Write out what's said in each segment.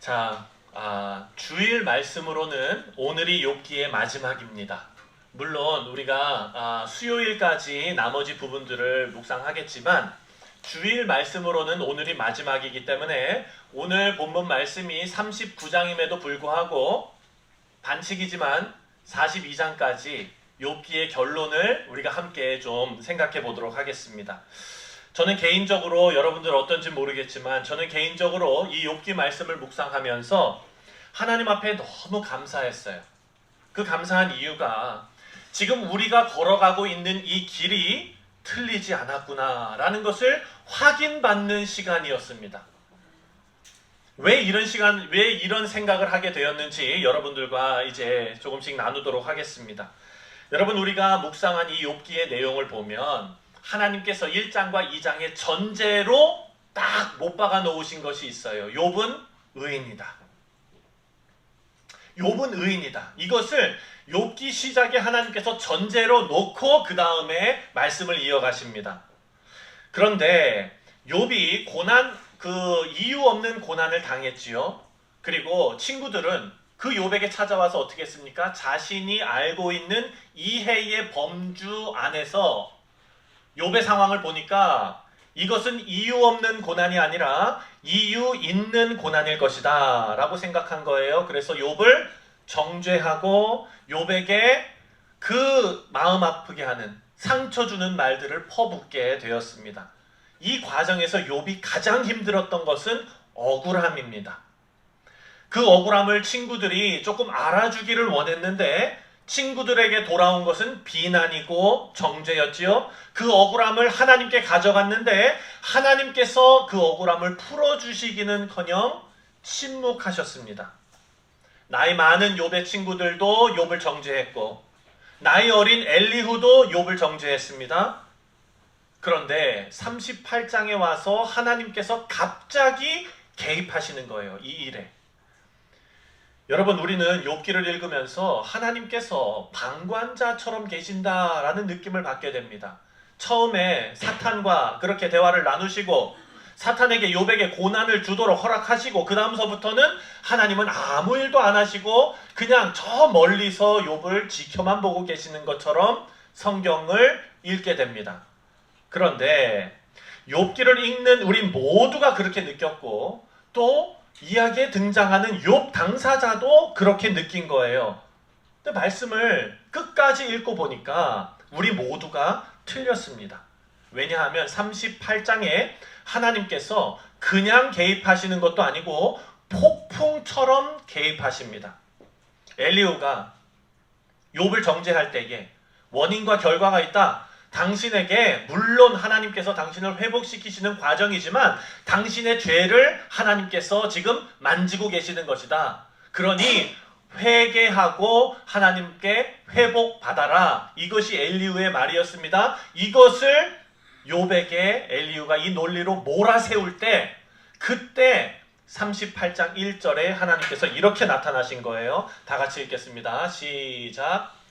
자, 주일 말씀으로는 오늘이 욥기의 마지막입니다. 물론 우리가 수요일까지 나머지 부분들을 묵상하겠지만 주일 말씀으로는 오늘이 마지막이기 때문에 오늘 본문 말씀이 39장임에도 불구하고 반칙이지만 42장까지 욥기의 결론을 우리가 함께 좀 생각해 보도록 하겠습니다. 저는 개인적으로 여러분들 어떤지 모르겠지만 저는 개인적으로 이 욥기 말씀을 묵상하면서 하나님 앞에 너무 감사했어요. 그 감사한 이유가 지금 우리가 걸어가고 있는 이 길이 틀리지 않았구나라는 것을 확인받는 시간이었습니다. 왜 이런 생각을 하게 되었는지 여러분들과 이제 조금씩 나누도록 하겠습니다. 여러분, 우리가 묵상한 이 욥기의 내용을 보면 하나님께서 1장과 2장의 전제로 딱 못 박아 놓으신 것이 있어요. 욥은 의인이다. 욥은 의인이다. 이것을 욥기 시작에 하나님께서 전제로 놓고 그 다음에 말씀을 이어가십니다. 그런데 욥이 이유 없는 고난을 당했지요. 그리고 친구들은 그 욥에게 찾아와서 어떻게 했습니까? 자신이 알고 있는 이해의 범주 안에서 욥의 상황을 보니까 이것은 이유 없는 고난이 아니라 이유 있는 고난일 것이다 라고 생각한 거예요. 그래서 욥을 정죄하고 욥에게 그 마음 아프게 하는, 상처 주는 말들을 퍼붓게 되었습니다. 이 과정에서 욥이 가장 힘들었던 것은 억울함입니다. 그 억울함을 친구들이 조금 알아주기를 원했는데 친구들에게 돌아온 것은 비난이고 정죄였지요. 그 억울함을 하나님께 가져갔는데 하나님께서 그 억울함을 풀어주시기는커녕 침묵하셨습니다. 나이 많은 욥의 친구들도 욥을 정죄했고 나이 어린 엘리후도 욥을 정죄했습니다. 그런데 38장에 와서 하나님께서 갑자기 개입하시는 거예요. 이 일에. 여러분, 우리는 욥기를 읽으면서 하나님께서 방관자처럼 계신다라는 느낌을 받게 됩니다. 처음에 사탄과 그렇게 대화를 나누시고 사탄에게 욥에게 고난을 주도록 허락하시고 그 다음서부터는 하나님은 아무 일도 안 하시고 그냥 저 멀리서 욥을 지켜만 보고 계시는 것처럼 성경을 읽게 됩니다. 그런데 욥기를 읽는 우리 모두가 그렇게 느꼈고 또 이야기에 등장하는 욥 당사자도 그렇게 느낀 거예요. 근데 말씀을 끝까지 읽고 보니까 우리 모두가 틀렸습니다. 왜냐하면 38장에 하나님께서 그냥 개입하시는 것도 아니고 폭풍처럼 개입하십니다. 엘리후가 욥을 정죄할 때에 원인과 결과가 있다. 당신에게 물론 하나님께서 당신을 회복시키시는 과정이지만 당신의 죄를 하나님께서 지금 만지고 계시는 것이다. 그러니 회개하고 하나님께 회복받아라. 이것이 엘리후의 말이었습니다. 이것을 욥에게 엘리후가 이 논리로 몰아세울 때 그때 38장 1절에 하나님께서 이렇게 나타나신 거예요. 다 같이 읽겠습니다. 시작.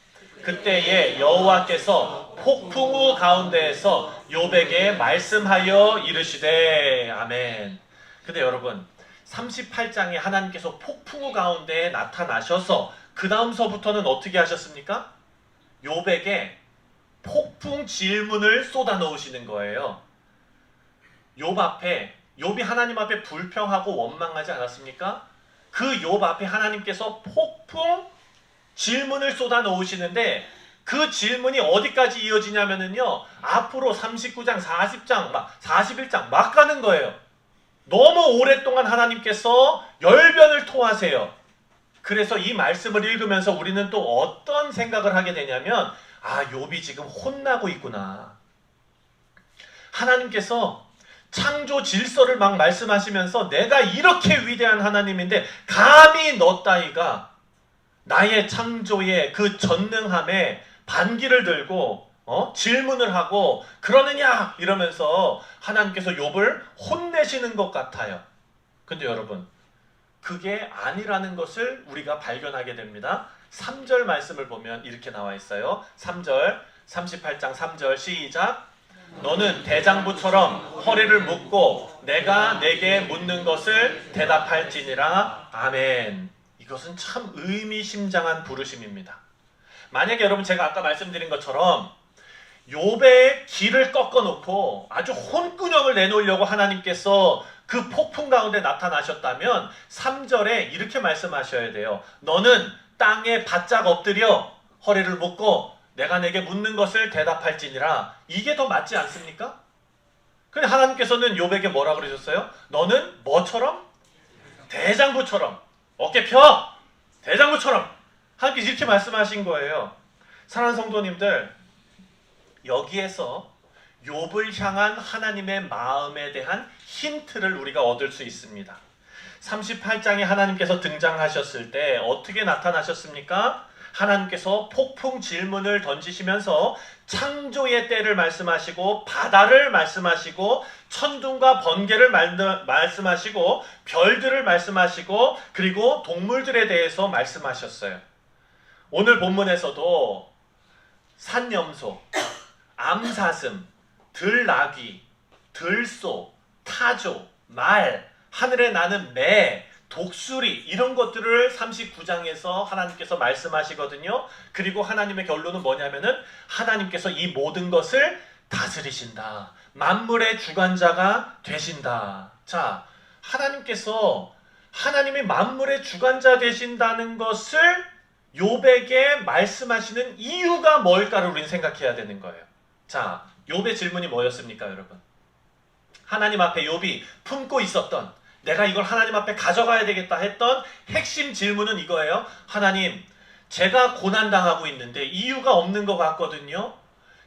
그때에 여호와께서 폭풍우 가운데에서 욥에게 말씀하여 이르시되 아멘. 근데 여러분, 38장에 하나님께서 폭풍우 가운데 나타나셔서 그 다음서부터는 어떻게 하셨습니까? 욥에게 폭풍 질문을 쏟아 넣으시는 거예요. 욥이 하나님 앞에 불평하고 원망하지 않았습니까? 그 욥 앞에 하나님께서 폭풍 질문을 쏟아 놓으시는데 그 질문이 어디까지 이어지냐면요, 앞으로 39장, 40장, 41장 막 가는 거예요. 너무 오랫동안 하나님께서 열변을 토하세요. 그래서 이 말씀을 읽으면서 우리는 또 어떤 생각을 하게 되냐면 욥이 지금 혼나고 있구나. 하나님께서 창조 질서를 막 말씀하시면서 내가 이렇게 위대한 하나님인데 감히 너 따위가 나의 창조의 그 전능함에 반기를 들고 질문을 하고 그러느냐 이러면서 하나님께서 욥을 혼내시는 것 같아요. 근데 여러분, 그게 아니라는 것을 우리가 발견하게 됩니다. 3절 말씀을 보면 이렇게 나와 있어요. 3절, 38장 3절 시작. 너는 대장부처럼 허리를 묶고 내가 내게 묻는 것을 대답할지니라. 아멘. 이것은 참 의미심장한 부르심입니다. 만약에 여러분 제가 아까 말씀드린 것처럼 욥의 길을 꺾어놓고 아주 혼꾸녕을 내놓으려고 하나님께서 그 폭풍 가운데 나타나셨다면 3절에 이렇게 말씀하셔야 돼요. 너는 땅에 바짝 엎드려 허리를 묶고 내가 내게 묻는 것을 대답할지니라. 이게 더 맞지 않습니까? 근데 하나님께서는 욥에게 뭐라 그러셨어요? 너는 뭐처럼? 대장부처럼. 어깨 펴! 대장부처럼. 하나님께서 이렇게 말씀하신 거예요. 사랑하는 성도님들, 여기에서 욥을 향한 하나님의 마음에 대한 힌트를 우리가 얻을 수 있습니다. 38장에 하나님께서 등장하셨을 때 어떻게 나타나셨습니까? 하나님께서 폭풍 질문을 던지시면서 창조의 때를 말씀하시고 바다를 말씀하시고 천둥과 번개를 말씀하시고 별들을 말씀하시고 그리고 동물들에 대해서 말씀하셨어요. 오늘 본문에서도 산염소, 암사슴, 들나귀, 들소, 타조, 말, 하늘에 나는 매, 독수리 이런 것들을 39장에서 하나님께서 말씀하시거든요. 그리고 하나님의 결론은 뭐냐면은 하나님께서 이 모든 것을 다스리신다. 만물의 주관자가 되신다. 자, 하나님께서 하나님이 만물의 주관자 되신다는 것을 욥에게 말씀하시는 이유가 뭘까를 우리는 생각해야 되는 거예요. 자, 욥의 질문이 뭐였습니까, 여러분? 하나님 앞에 욥이 품고 있었던 내가 이걸 하나님 앞에 가져가야 되겠다 했던 핵심 질문은 이거예요. 하나님, 제가 고난당하고 있는데 이유가 없는 것 같거든요.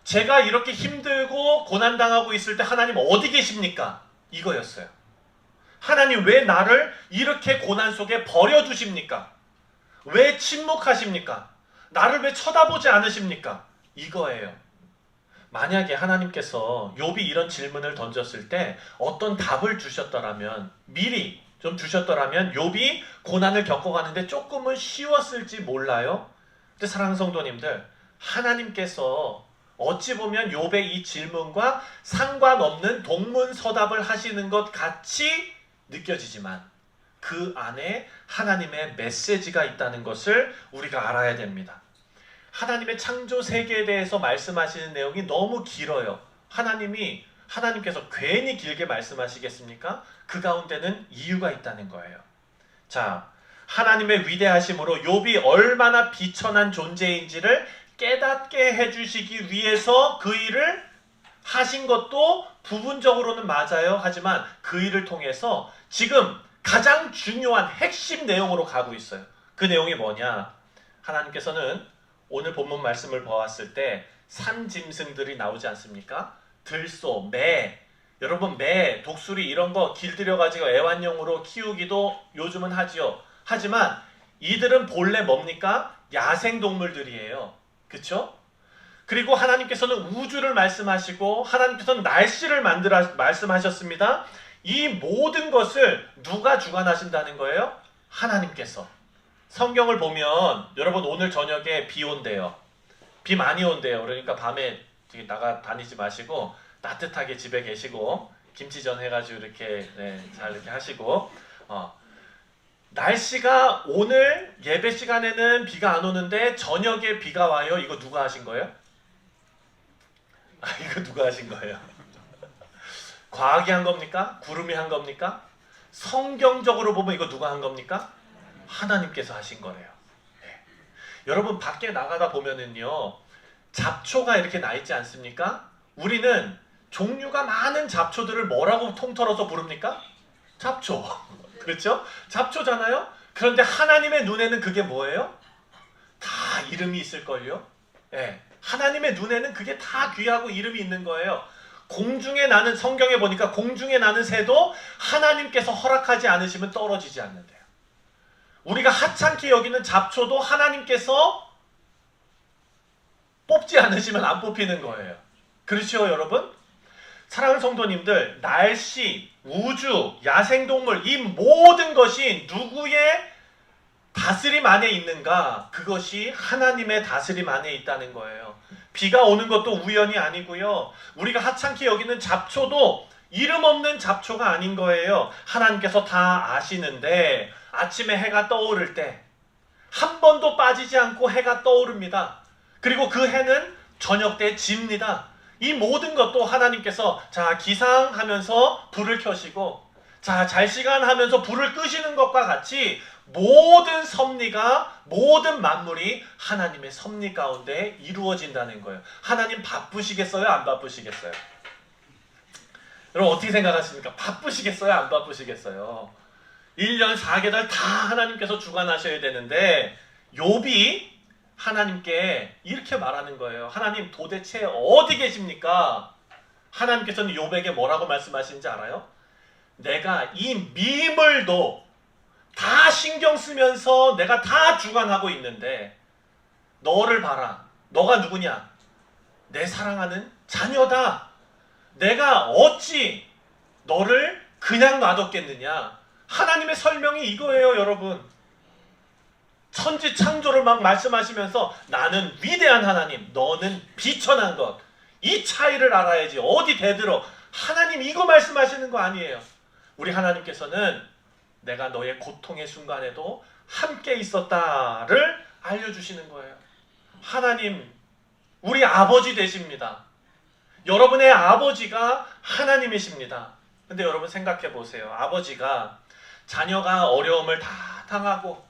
제가 이렇게 힘들고 고난당하고 있을 때 하나님 어디 계십니까? 이거였어요. 하나님 왜 나를 이렇게 고난 속에 버려두십니까? 왜 침묵하십니까? 나를 왜 쳐다보지 않으십니까? 이거예요. 만약에 하나님께서 욥이 이런 질문을 던졌을 때 어떤 답을 주셨더라면, 미리 좀 주셨더라면 욥이 고난을 겪어가는데 조금은 쉬웠을지 몰라요. 근데 사랑하는 성도님들, 하나님께서 어찌 보면 욥의 이 질문과 상관없는 동문서답을 하시는 것 같이 느껴지지만 그 안에 하나님의 메시지가 있다는 것을 우리가 알아야 됩니다. 하나님의 창조 세계에 대해서 말씀하시는 내용이 너무 길어요. 하나님께서 괜히 길게 말씀하시겠습니까? 그 가운데는 이유가 있다는 거예요. 자, 하나님의 위대하심으로 욥이 얼마나 비천한 존재인지를 깨닫게 해주시기 위해서 그 일을 하신 것도 부분적으로는 맞아요. 하지만 그 일을 통해서 지금 가장 중요한 핵심 내용으로 가고 있어요. 그 내용이 뭐냐? 하나님께서는 오늘 본문 말씀을 보았을 때 산짐승들이 나오지 않습니까? 들소, 매, 여러분 매, 독수리 이런 거 길들여가지고 애완용으로 키우기도 요즘은 하지요. 하지만 이들은 본래 뭡니까? 야생동물들이에요. 그쵸? 그리고 하나님께서는 우주를 말씀하시고 하나님께서는 날씨를 말씀하셨습니다. 이 모든 것을 누가 주관하신다는 거예요? 하나님께서. 성경을 보면 여러분 오늘 저녁에 비 온대요. 비 많이 온대요. 그러니까 밤에 나가 다니지 마시고 따뜻하게 집에 계시고 김치전 해가지고 이렇게 잘 이렇게 하시고 날씨가 오늘 예배 시간에는 비가 안 오는데 저녁에 비가 와요. 이거 누가 하신 거예요? 이거 누가 하신 거예요? 과학이 한 겁니까? 구름이 한 겁니까? 성경적으로 보면 이거 누가 한 겁니까? 하나님께서 하신 거래요. 네. 여러분 밖에 나가다 보면은요 잡초가 이렇게 나 있지 않습니까? 우리는 종류가 많은 잡초들을 뭐라고 통틀어서 부릅니까? 잡초. 그렇죠? 잡초잖아요? 그런데 하나님의 눈에는 그게 뭐예요? 다 이름이 있을걸요? 네. 하나님의 눈에는 그게 다 귀하고 이름이 있는 거예요. 공중에 나는, 성경에 보니까 공중에 나는 새도 하나님께서 허락하지 않으시면 떨어지지 않는데요. 우리가 하찮게 여기는 잡초도 하나님께서 뽑지 않으시면 안 뽑히는 거예요. 그렇죠, 여러분? 사랑하는 성도님들, 날씨, 우주, 야생동물 이 모든 것이 누구의 다스림 안에 있는가? 그것이 하나님의 다스림 안에 있다는 거예요. 비가 오는 것도 우연이 아니고요. 우리가 하찮게 여기는 잡초도 이름 없는 잡초가 아닌 거예요. 하나님께서 다 아시는데 아침에 해가 떠오를 때 한 번도 빠지지 않고 해가 떠오릅니다. 그리고 그 해는 저녁 때 집니다. 이 모든 것도 하나님께서 자 기상하면서 불을 켜시고 자 잘 시간 하면서 불을 끄시는 것과 같이 모든 섭리가 모든 만물이 하나님의 섭리 가운데 이루어진다는 거예요. 하나님 바쁘시겠어요? 안 바쁘시겠어요? 여러분 어떻게 생각하십니까? 바쁘시겠어요? 안 바쁘시겠어요? 1년 4개달 다 하나님께서 주관하셔야 되는데 욥이 하나님께 이렇게 말하는 거예요. 하나님 도대체 어디 계십니까? 하나님께서는 욥에게 뭐라고 말씀하시는지 알아요? 내가 이 미물도 다 신경 쓰면서 내가 다 주관하고 있는데 너를 봐라. 너가 누구냐? 내 사랑하는 자녀다. 내가 어찌 너를 그냥 놔뒀겠느냐? 하나님의 설명이 이거예요, 여러분. 천지 창조를 막 말씀하시면서 나는 위대한 하나님, 너는 비천한 것. 이 차이를 알아야지. 어디 대들어. 하나님 이거 말씀하시는 거 아니에요. 우리 하나님께서는 내가 너의 고통의 순간에도 함께 있었다를 알려주시는 거예요. 하나님, 우리 아버지 되십니다. 여러분의 아버지가 하나님이십니다. 근데 여러분 생각해 보세요. 아버지가 자녀가 어려움을 다 당하고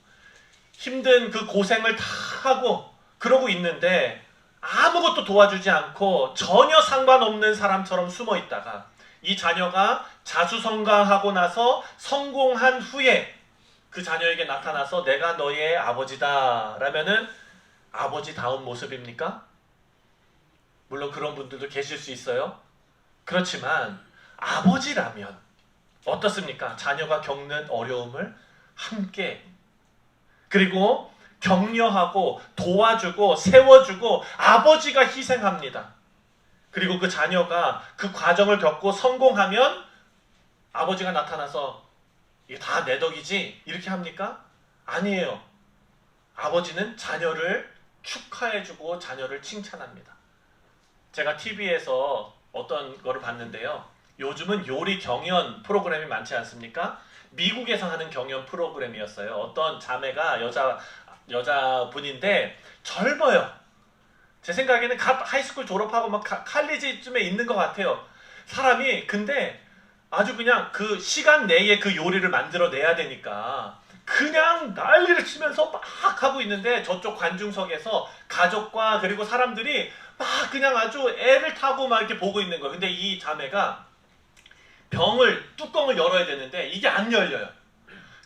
힘든 그 고생을 다 하고 그러고 있는데 아무것도 도와주지 않고 전혀 상관없는 사람처럼 숨어 있다가 이 자녀가 자수성가하고 나서 성공한 후에 그 자녀에게 나타나서 내가 너의 아버지다 라면은 아버지다운 모습입니까? 물론 그런 분들도 계실 수 있어요. 그렇지만 아버지라면 어떻습니까? 자녀가 겪는 어려움을 함께 그리고 격려하고 도와주고 세워주고 아버지가 희생합니다. 그리고 그 자녀가 그 과정을 겪고 성공하면 아버지가 나타나서 이게 다 내 덕이지 이렇게 합니까? 아니에요. 아버지는 자녀를 축하해주고 자녀를 칭찬합니다. 제가 TV에서 어떤 거를 봤는데요. 요즘은 요리 경연 프로그램이 많지 않습니까? 미국에서 하는 경연 프로그램이었어요. 어떤 자매가 여자분인데 젊어요. 제 생각에는 하이스쿨 졸업하고 막 칼리지쯤에 있는 것 같아요. 사람이 근데 아주 그냥 그 시간 내에 그 요리를 만들어내야 되니까 그냥 난리를 치면서 막 하고 있는데 저쪽 관중석에서 가족과 그리고 사람들이 막 그냥 아주 애를 타고 막 이렇게 보고 있는 거예요. 근데 이 자매가 뚜껑을 열어야 되는데 이게 안 열려요.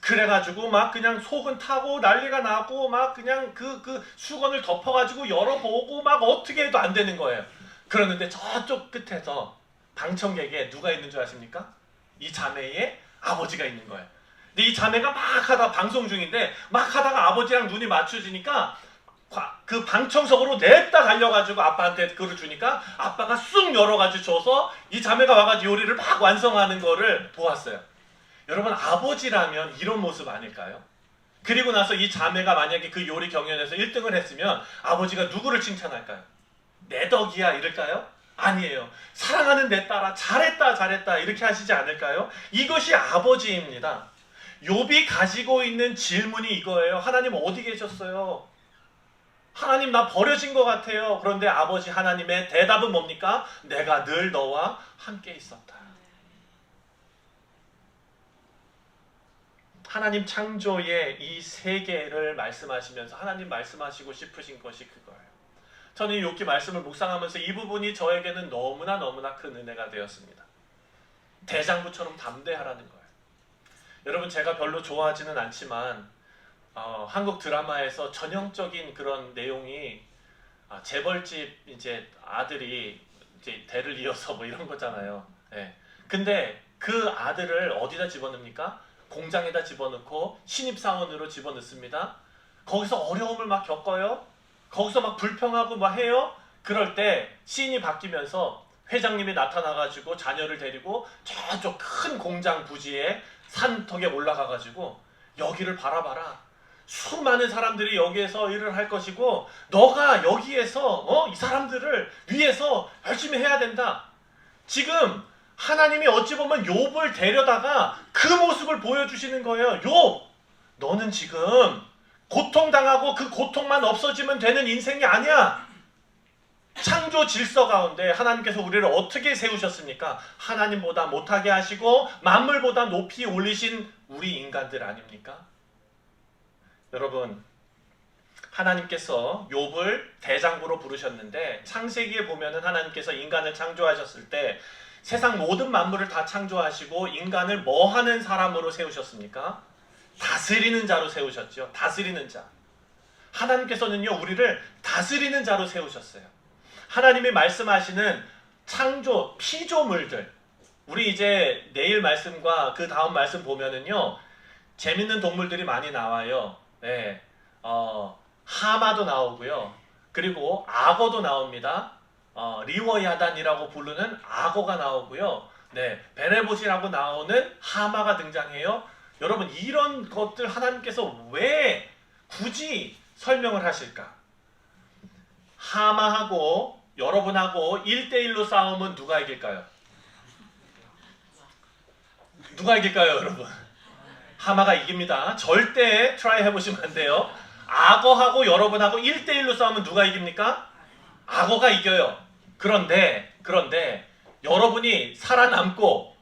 그래가지고 막 그냥 속은 타고 난리가 나고 막 그냥 그 수건을 덮어가지고 열어보고 막 어떻게 해도 안 되는 거예요. 그러는데 저쪽 끝에서 방청객에 누가 있는 줄 아십니까? 이 자매의 아버지가 있는 거예요. 근데 이 자매가 막 하다가 방송 중인데 막 하다가 아버지랑 눈이 맞춰지니까 그 방청석으로 냈다 달려가지고 아빠한테 그걸 주니까 아빠가 쑥 열어가지고 줘서 이 자매가 와가지고 요리를 막 완성하는 거를 보았어요. 여러분 아버지라면 이런 모습 아닐까요? 그리고 나서 이 자매가 만약에 그 요리 경연에서 1등을 했으면 아버지가 누구를 칭찬할까요? 내 덕이야 이럴까요? 아니에요. 사랑하는 내 딸아 잘했다 이렇게 하시지 않을까요? 이것이 아버지입니다. 욥이 가지고 있는 질문이 이거예요. 하나님 어디 계셨어요? 하나님 나 버려진 것 같아요. 그런데 아버지 하나님의 대답은 뭡니까? 내가 늘 너와 함께 있었다. 하나님 창조의 이 세계를 말씀하시면서 하나님 말씀하시고 싶으신 것이 그거예요. 저는 이 욥기 말씀을 묵상하면서 이 부분이 저에게는 너무나 큰 은혜가 되었습니다. 대장부처럼 담대하라는 거예요. 여러분 제가 별로 좋아하지는 않지만 한국 드라마에서 전형적인 그런 내용이 재벌집 이제 아들이 이제 대를 이어서 뭐 이런 거잖아요. 예. 근데 그 아들을 어디다 집어넣습니까? 공장에다 집어넣고 신입사원으로 집어넣습니다. 거기서 어려움을 막 겪어요. 거기서 막 불평하고 막 해요. 그럴 때 씬이 바뀌면서 회장님이 나타나가지고 자녀를 데리고 저쪽 큰 공장 부지에 산턱에 올라가가지고 여기를 바라봐라. 수많은 사람들이 여기에서 일을 할 것이고 너가 여기에서 이 사람들을 위해서 열심히 해야 된다. 지금 하나님이 어찌 보면 욥을 데려다가 그 모습을 보여주시는 거예요. 욥, 너는 지금 고통당하고 그 고통만 없어지면 되는 인생이 아니야. 창조 질서 가운데 하나님께서 우리를 어떻게 세우셨습니까? 하나님보다 못하게 하시고 만물보다 높이 올리신 우리 인간들 아닙니까? 여러분, 하나님께서 욥을 대장부로 부르셨는데 창세기에 보면은 하나님께서 인간을 창조하셨을 때 세상 모든 만물을 다 창조하시고 인간을 뭐 하는 사람으로 세우셨습니까? 다스리는 자로 세우셨죠. 다스리는 자. 하나님께서는요, 우리를 다스리는 자로 세우셨어요. 하나님이 말씀하시는 창조 피조물들, 우리 이제 내일 말씀과 그 다음 말씀 보면은요, 재밌는 동물들이 많이 나와요. 네, 하마도 나오고요. 그리고 악어도 나옵니다. 리워야단이라고 부르는 악어가 나오고요. 네, 베네봇이라고 나오는 하마가 등장해요. 여러분, 이런 것들 하나님께서 왜 굳이 설명을 하실까? 하마하고 여러분하고 1대1로 싸우면 누가 이길까요? 누가 이길까요, 여러분? 하마가 이깁니다. 절대 트라이 해보시면 안 돼요. 악어하고 여러분하고 1대1로 싸우면 누가 이깁니까? 악어가 이겨요. 그런데 여러분이 살아남고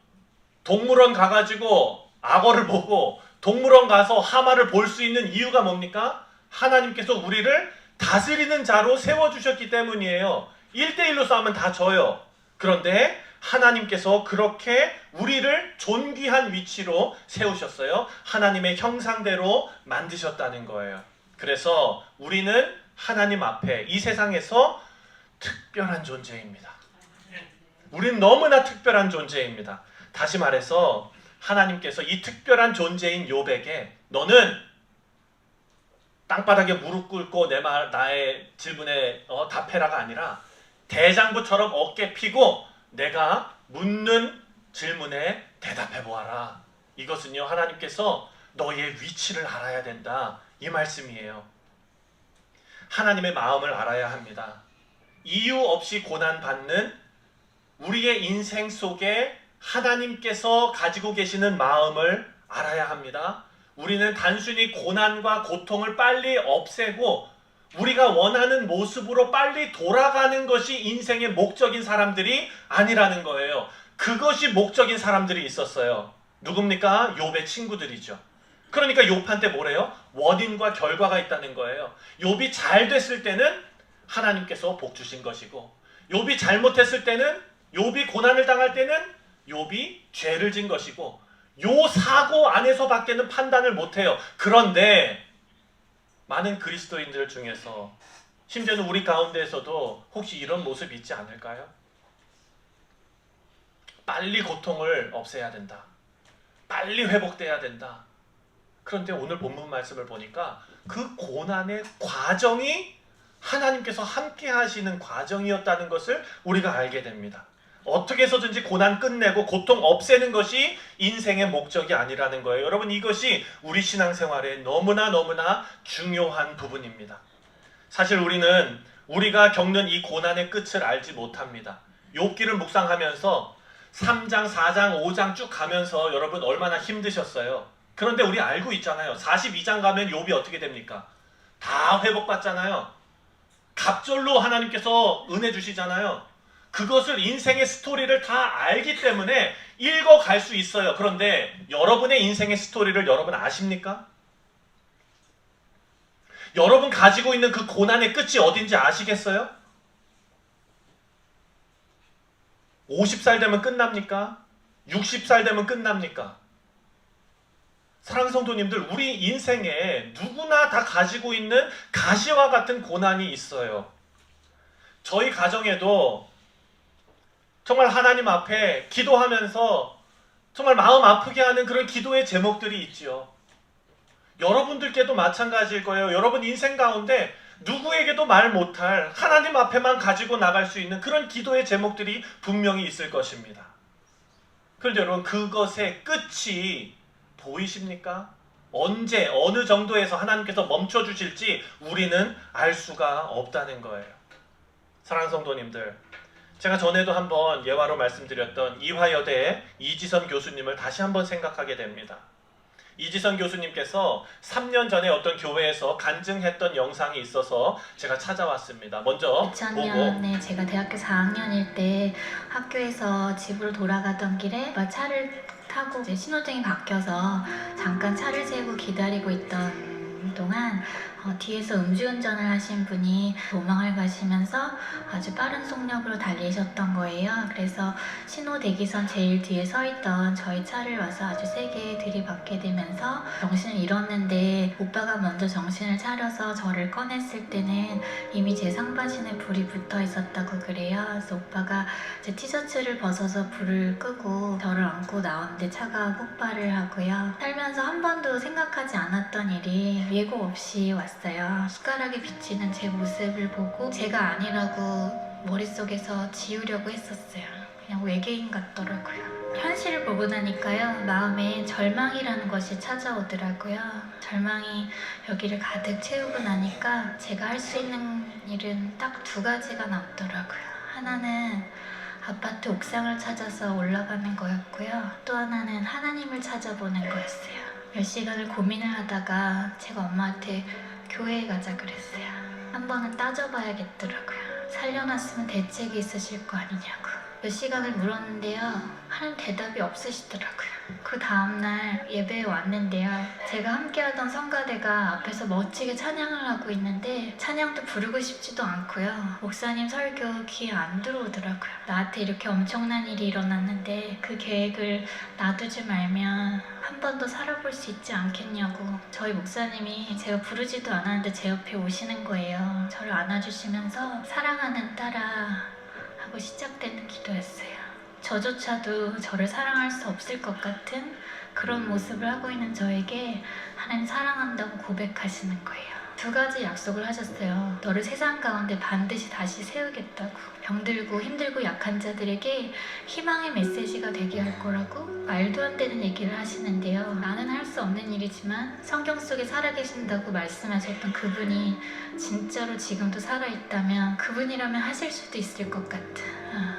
동물원 가가지고 악어를 보고 동물원 가서 하마를 볼 수 있는 이유가 뭡니까? 하나님께서 우리를 다스리는 자로 세워주셨기 때문이에요. 1대1로 싸우면 다 져요. 그런데 하나님께서 그렇게 우리를 존귀한 위치로 세우셨어요. 하나님의 형상대로 만드셨다는 거예요. 그래서 우리는 하나님 앞에 이 세상에서 특별한 존재입니다. 우리는 너무나 특별한 존재입니다. 다시 말해서 하나님께서 이 특별한 존재인 욥에게 너는 땅바닥에 무릎 꿇고 나의 질문에 답해라가 아니라 대장부처럼 어깨 피고 내가 묻는 질문에 대답해 보아라. 이것은요, 하나님께서 너의 위치를 알아야 된다, 이 말씀이에요. 하나님의 마음을 알아야 합니다. 이유 없이 고난받는 우리의 인생 속에 하나님께서 가지고 계시는 마음을 알아야 합니다. 우리는 단순히 고난과 고통을 빨리 없애고 우리가 원하는 모습으로 빨리 돌아가는 것이 인생의 목적인 사람들이 아니라는 거예요. 그것이 목적인 사람들이 있었어요. 누굽니까? 욥의 친구들이죠. 그러니까 욥한테 뭐래요? 원인과 결과가 있다는 거예요. 욥이 잘 됐을 때는 하나님께서 복 주신 것이고, 욥이 잘못했을 때는, 욥이 고난을 당할 때는 욥이 죄를 진 것이고, 요 사고 안에서밖에는 판단을 못해요. 그런데 많은 그리스도인들 중에서, 심지어는 우리 가운데에서도 혹시 이런 모습이 있지 않을까요? 빨리 고통을 없애야 된다. 빨리 회복돼야 된다. 그런데 오늘 본문 말씀을 보니까 그 고난의 과정이 하나님께서 함께 하시는 과정이었다는 것을 우리가 알게 됩니다. 어떻게 해서든지 고난 끝내고 고통 없애는 것이 인생의 목적이 아니라는 거예요. 여러분, 이것이 우리 신앙생활에 너무나 중요한 부분입니다. 사실 우리는 우리가 겪는 이 고난의 끝을 알지 못합니다. 욥기를 묵상하면서 3장, 4장, 5장 쭉 가면서 여러분 얼마나 힘드셨어요. 그런데 우리 알고 있잖아요. 42장 가면 욥이 어떻게 됩니까? 다 회복받잖아요. 갑절로 하나님께서 은혜 주시잖아요. 그것을, 인생의 스토리를 다 알기 때문에 읽어갈 수 있어요. 그런데 여러분의 인생의 스토리를 여러분 아십니까? 여러분 가지고 있는 그 고난의 끝이 어딘지 아시겠어요? 50살 되면 끝납니까? 60살 되면 끝납니까? 사랑하는 성도님들, 우리 인생에 누구나 다 가지고 있는 가시와 같은 고난이 있어요. 저희 가정에도 정말 하나님 앞에 기도하면서 정말 마음 아프게 하는 그런 기도의 제목들이 있지요. 여러분들께도 마찬가지일 거예요. 여러분 인생 가운데 누구에게도 말 못할, 하나님 앞에만 가지고 나갈 수 있는 그런 기도의 제목들이 분명히 있을 것입니다. 그런데 여러분, 그것의 끝이 보이십니까? 언제 어느 정도에서 하나님께서 멈춰 주실지 우리는 알 수가 없다는 거예요. 사랑하는 성도님들, 제가 전에도 한번 예화로 말씀드렸던 이화여대의 이지선 교수님을 다시 한번 생각하게 됩니다. 이지선 교수님께서 3년 전에 어떤 교회에서 간증했던 영상이 있어서 제가 찾아왔습니다. 먼저 2000년에 제가 대학교 4학년일 때 학교에서 집으로 돌아가던 길에 차를 타고 이제 신호등이 바뀌어서 잠깐 차를 세우고 기다리고 있던 동안 뒤에서 음주운전을 하신 분이 도망을 가시면서 아주 빠른 속력으로 달리셨던 거예요. 그래서 신호 대기선 제일 뒤에 서 있던 저희 차를 와서 아주 세게 들이받게 되면서 정신을 잃었는데, 오빠가 먼저 정신을 차려서 저를 꺼냈을 때는 이미 제 상반신에 불이 붙어 있었다고 그래요. 그래서 오빠가 제 티셔츠를 벗어서 불을 끄고 저를 안고 나왔는데 차가 폭발을 하고요. 살면서 한 번도 생각하지 않았던 일이 예고 없이 왔어요. 숟가락에 비치는 제 모습을 보고 제가 아니라고 머릿속에서 지우려고 했었어요. 그냥 외계인 같더라고요. 현실을 보고 나니까요, 마음에 절망이라는 것이 찾아오더라고요. 절망이 여기를 가득 채우고 나니까 제가 할 수 있는 일은 딱 2가지가 남더라고요. 하나는 아파트 옥상을 찾아서 올라가는 거였고요. 또 하나는 하나님을 찾아보는 거였어요. 몇 시간을 고민을 하다가 제가 엄마한테 교회에 가자 그랬어요. 한 번은 따져봐야겠더라고요. 살려놨으면 대책이 있으실 거 아니냐고. 몇 시간을 물었는데요, 하나님 대답이 없으시더라고요. 그 다음날 예배에 왔는데요, 제가 함께하던 성가대가 앞에서 멋지게 찬양을 하고 있는데 찬양도 부르고 싶지도 않고요, 목사님 설교 귀에 안 들어오더라고요. 나한테 이렇게 엄청난 일이 일어났는데 그 계획을 놔두지 말면 한 번 더 살아볼 수 있지 않겠냐고. 저희 목사님이 제가 부르지도 않았는데 제 옆에 오시는 거예요. 저를 안아주시면서 사랑하는 딸아 하고 시작되는 기도였어요. 저조차도 저를 사랑할 수 없을 것 같은 그런 모습을 하고 있는 저에게 하나님 사랑한다고 고백하시는 거예요. 2가지 약속을 하셨어요. 너를 세상 가운데 반드시 다시 세우겠다고. 병들고 힘들고 약한 자들에게 희망의 메시지가 되게 할 거라고 말도 안 되는 얘기를 하시는데요. 나는 할 수 없는 일이지만 성경 속에 살아계신다고 말씀하셨던 그분이 진짜로 지금도 살아있다면 그분이라면 하실 수도 있을 것 같은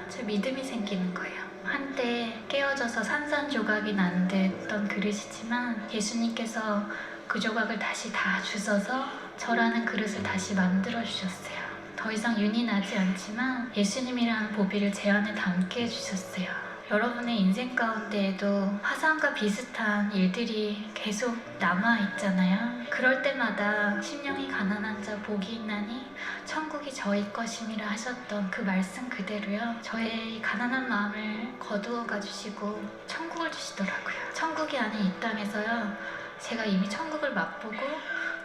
제 믿음이 생기는 거예요. 한때 깨어져서 산산조각이 난 듯던 그릇이지만 예수님께서 그 조각을 다시 다 주셔서 저라는 그릇을 다시 만들어 주셨어요. 더 이상 윤이 나지 않지만 예수님이라는 보비를 제 안에 담게 해주셨어요. 여러분의 인생 가운데에도 화상과 비슷한 일들이 계속 남아있잖아요. 그럴 때마다 심령이 가난한 자 복이 있나니 천국이 저희 것임이라 하셨던 그 말씀 그대로요, 저의 가난한 마음을 거두어 가주시고 천국을 주시더라고요. 천국이 아닌 이 땅에서요, 제가 이미 천국을 맛보고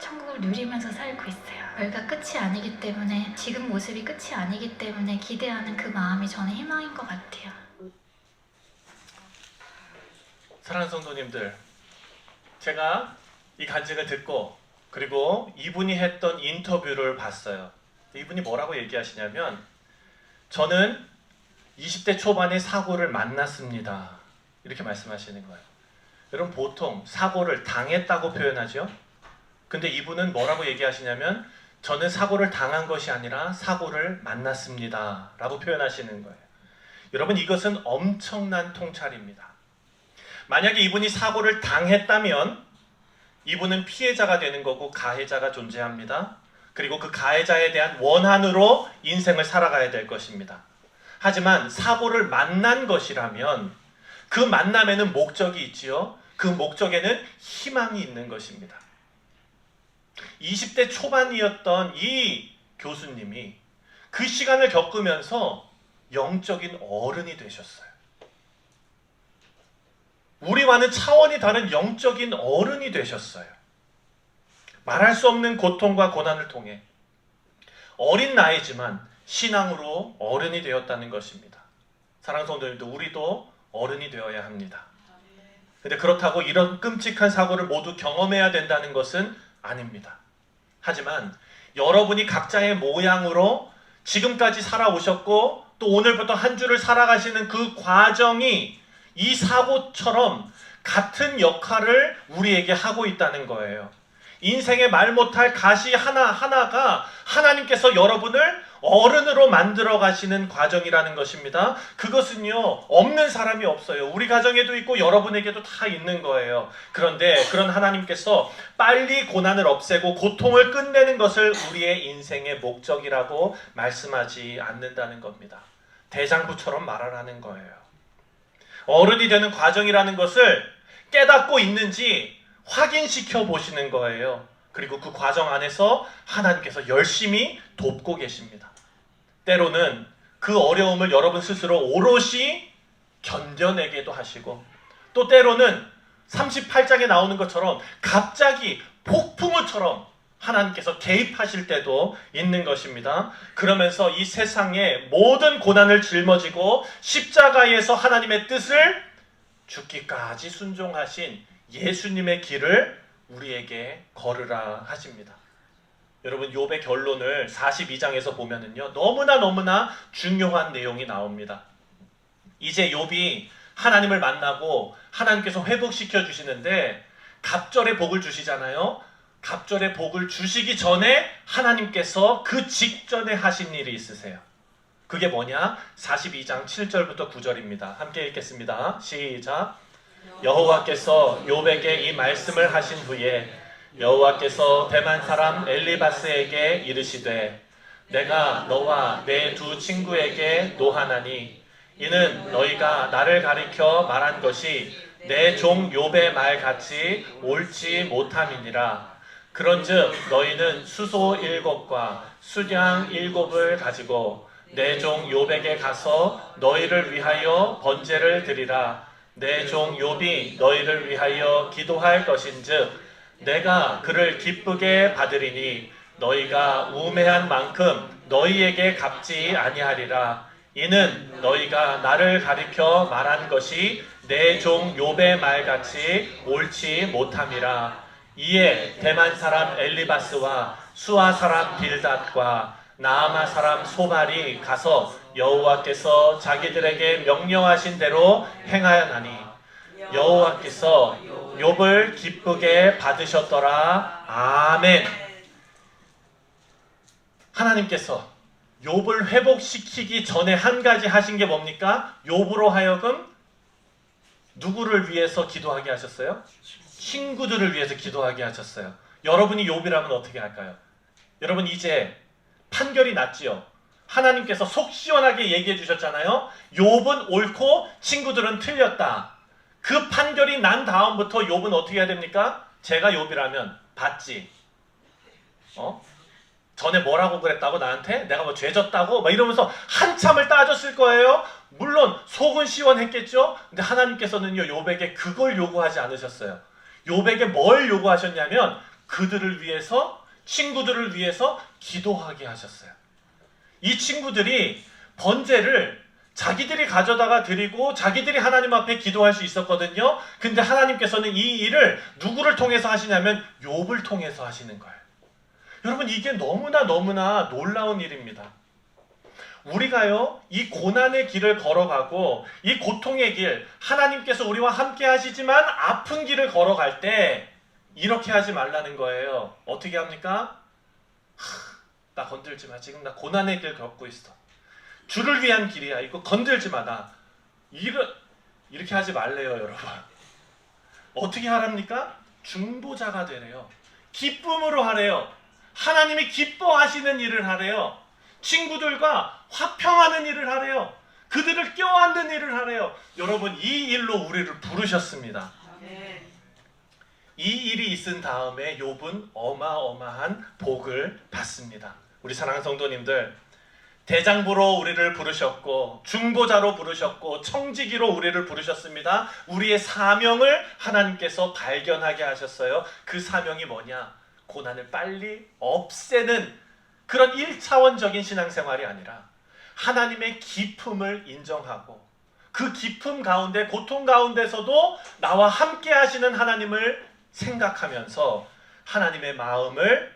천국을 누리면서 살고 있어요. 별가 끝이 아니기 때문에, 지금 모습이 끝이 아니기 때문에 기대하는 그 마음이 저는 희망인 것 같아요. 사랑하는 성도님들, 제가 이 간증을 듣고 그리고 이분이 했던 인터뷰를 봤어요. 이분이 뭐라고 얘기하시냐면, 저는 20대 초반에 사고를 만났습니다, 이렇게 말씀하시는 거예요. 여러분, 보통 사고를 당했다고 표현하죠. 근데 이분은 뭐라고 얘기하시냐면, 저는 사고를 당한 것이 아니라 사고를 만났습니다 라고 표현하시는 거예요. 여러분, 이것은 엄청난 통찰입니다. 만약에 이분이 사고를 당했다면 이분은 피해자가 되는 거고 가해자가 존재합니다. 그리고 그 가해자에 대한 원한으로 인생을 살아가야 될 것입니다. 하지만 사고를 만난 것이라면 그 만남에는 목적이 있지요. 그 목적에는 희망이 있는 것입니다. 20대 초반이었던 이 교수님이 그 시간을 겪으면서 영적인 어른이 되셨어요. 우리와는 차원이 다른 영적인 어른이 되셨어요. 말할 수 없는 고통과 고난을 통해 어린 나이지만 신앙으로 어른이 되었다는 것입니다. 사랑하는 성도님들, 우리도 어른이 되어야 합니다. 근데 그렇다고 이런 끔찍한 사고를 모두 경험해야 된다는 것은 아닙니다. 하지만 여러분이 각자의 모양으로 지금까지 살아오셨고 또 오늘부터 한 주를 살아가시는 그 과정이 이 사고처럼 같은 역할을 우리에게 하고 있다는 거예요. 인생의 말 못할 가시 하나하나가 하나님께서 여러분을 어른으로 만들어 가시는 과정이라는 것입니다. 그것은요, 없는 사람이 없어요. 우리 가정에도 있고 여러분에게도 다 있는 거예요. 그런데 그런 하나님께서 빨리 고난을 없애고 고통을 끝내는 것을 우리의 인생의 목적이라고 말씀하지 않는다는 겁니다. 대장부처럼 말하라는 거예요. 어른이 되는 과정이라는 것을 깨닫고 있는지 확인시켜 보시는 거예요. 그리고 그 과정 안에서 하나님께서 열심히 돕고 계십니다. 때로는 그 어려움을 여러분 스스로 오롯이 견뎌내게도 하시고, 또 때로는 38장에 나오는 것처럼 갑자기 폭풍우처럼 하나님께서 개입하실 때도 있는 것입니다. 그러면서 이 세상의 모든 고난을 짊어지고 십자가에서 하나님의 뜻을 죽기까지 순종하신 예수님의 길을 우리에게 걸으라 하십니다. 여러분, 욥의 결론을 42장에서 보면은요, 너무나 중요한 내용이 나옵니다. 이제 욥이 하나님을 만나고 하나님께서 회복시켜 주시는데 갑절의 복을 주시잖아요. 갑절의 복을 주시기 전에 하나님께서 그 직전에 하신 일이 있으세요. 그게 뭐냐? 42장 7절부터 9절입니다. 함께 읽겠습니다. 시작. 여호와께서 욥에게 이 말씀을 하신 후에 여호와께서 대만 사람 엘리바스에게 이르시되 내가 너와 내 두 친구에게 노하나니 이는 너희가 나를 가리켜 말한 것이 내 종 욥의 말같이 옳지 못함이니라. 그런즉 너희는 수소 7과 수량 7을 가지고 내 종 욥에게 가서 너희를 위하여 번제를 드리라. 내 종 욥이 너희를 위하여 기도할 것인즉 내가 그를 기쁘게 받으리니 너희가 우매한 만큼 너희에게 갚지 아니하리라. 이는 너희가 나를 가리켜 말한 것이 내 종 욥의 말같이 옳지 못함이라. 이에 대만 사람 엘리바스와 수아 사람 빌닷과 나아마 사람 소발이 가서 여호와께서 자기들에게 명령하신 대로 행하였나니 여호와께서 욥을 기쁘게 받으셨더라. 아멘. 하나님께서 욥을 회복시키기 전에 한 가지 하신 게 뭡니까? 욥으로 하여금 누구를 위해서 기도하게 하셨어요? 친구들을 위해서 기도하게 하셨어요. 여러분이 욥이라면 어떻게 할까요? 여러분, 이제 판결이 났지요. 하나님께서 속 시원하게 얘기해 주셨잖아요. 욥은 옳고 친구들은 틀렸다. 그 판결이 난 다음부터 욥은 어떻게 해야 됩니까? 제가 욥이라면 받지. 전에 뭐라고 그랬다고 나한테? 내가 뭐 죄졌다고? 막 이러면서 한참을 따졌을 거예요. 물론 속은 시원했겠죠. 근데 하나님께서는요, 욥에게 그걸 요구하지 않으셨어요. 욥에게 뭘 요구하셨냐면 그들을 위해서, 친구들을 위해서 기도하게 하셨어요. 이 친구들이 번제를 자기들이 가져다가 드리고 자기들이 하나님 앞에 기도할 수 있었거든요. 근데 하나님께서는 이 일을 누구를 통해서 하시냐면 욥을 통해서 하시는 거예요. 여러분, 이게 너무나 놀라운 일입니다. 우리가요, 이 고난의 길을 걸어가고 이 고통의 길, 하나님께서 우리와 함께 하시지만 아픈 길을 걸어갈 때 이렇게 하지 말라는 거예요. 어떻게 합니까? 나 건들지 마. 지금 나 고난의 길 겪고 있어. 주를 위한 길이야. 이거 건들지 마. 나 이렇게 하지 말래요, 여러분. 어떻게 하랍니까? 중보자가 되래요. 기쁨으로 하래요. 하나님이 기뻐하시는 일을 하래요. 친구들과 화평하는 일을 하래요. 그들을 껴안는 일을 하래요. 여러분, 이 일로 우리를 부르셨습니다. 이 일이 있은 다음에 욥은 어마어마한 복을 받습니다. 우리 사랑하는 성도님들, 대장부로 우리를 부르셨고 중보자로 부르셨고 청지기로 우리를 부르셨습니다. 우리의 사명을 하나님께서 발견하게 하셨어요. 그 사명이 뭐냐? 고난을 빨리 없애는 그런 1차원적인 신앙생활이 아니라 하나님의 기품을 인정하고 그 기품 가운데, 고통 가운데서도 나와 함께 하시는 하나님을 생각하면서 하나님의 마음을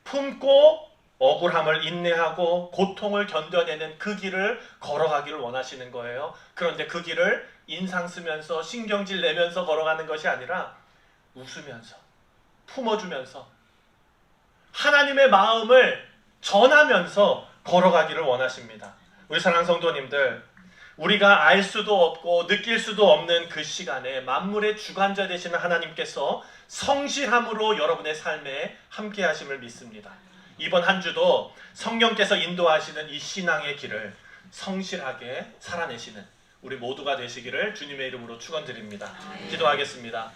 품고 억울함을 인내하고 고통을 견뎌내는 그 길을 걸어가기를 원하시는 거예요. 그런데 그 길을 인상 쓰면서 신경질 내면서 걸어가는 것이 아니라 웃으면서 품어주면서 하나님의 마음을 전하면서 걸어가기를 원하십니다. 우리 사랑하는 성도님들, 우리가 알 수도 없고 느낄 수도 없는 그 시간에 만물의 주관자 되시는 하나님께서 성실함으로 여러분의 삶에 함께 하심을 믿습니다. 이번 한 주도 성령께서 인도하시는 이 신앙의 길을 성실하게 살아내시는 우리 모두가 되시기를 주님의 이름으로 축원드립니다. 기도하겠습니다.